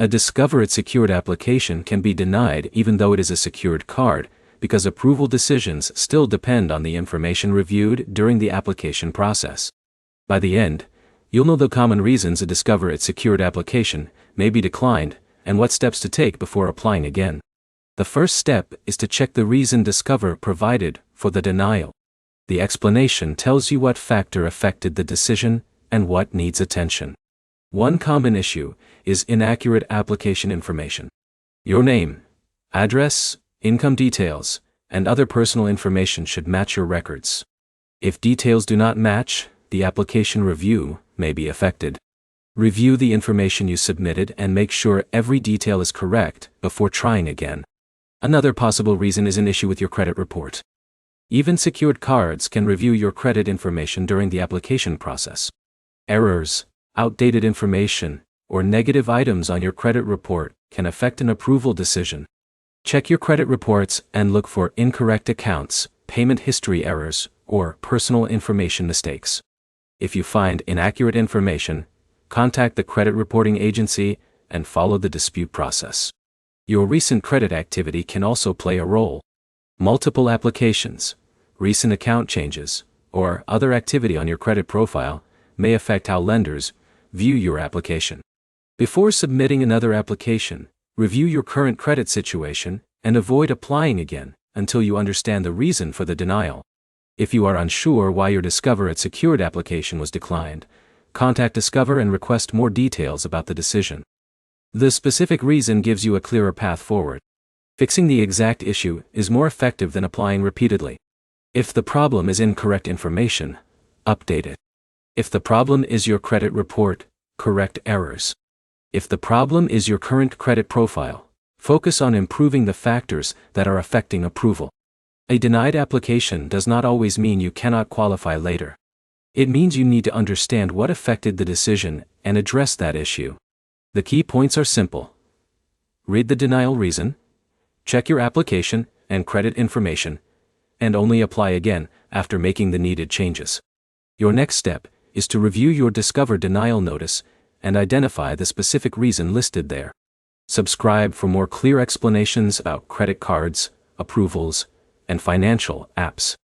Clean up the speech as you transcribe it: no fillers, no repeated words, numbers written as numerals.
A Discover It secured application can be denied even though it is a secured card, because approval decisions still depend on the information reviewed during the application process. By the end, you'll know the common reasons a Discover It secured application may be declined and what steps to take before applying again. The first step is to check the reason Discover provided for the denial. The explanation tells you what factor affected the decision and what needs attention. One common issue is inaccurate application information. Your name, address, income details, and other personal information should match your records. If details do not match, the application review may be affected. Review the information you submitted and make sure every detail is correct before trying again. Another possible reason is an issue with your credit report. Even secured cards can review your credit information during the application process. Errors, outdated information, or negative items on your credit report can affect an approval decision. Check your credit reports and look for incorrect accounts, payment history errors, or personal information mistakes. If you find inaccurate information, contact the credit reporting agency and follow the dispute process. Your recent credit activity can also play a role. Multiple applications, recent account changes, or other activity on your credit profile may affect how lenders view your application. Before submitting another application, review your current credit situation and avoid applying again until you understand the reason for the denial. If you are unsure why your Discover It secured application was declined, contact Discover and request more details about the decision. The specific reason gives you a clearer path forward. Fixing the exact issue is more effective than applying repeatedly. If the problem is incorrect information, update it. If the problem is your credit report, correct errors. If the problem is your current credit profile, focus on improving the factors that are affecting approval. A denied application does not always mean you cannot qualify later. It means you need to understand what affected the decision and address that issue. The key points are simple. Read the denial reason, check your application and credit information, and only apply again after making the needed changes. Your next step is to review your Discover denial notice and identify the specific reason listed there. Subscribe for more clear explanations about credit cards, approvals, and financial apps.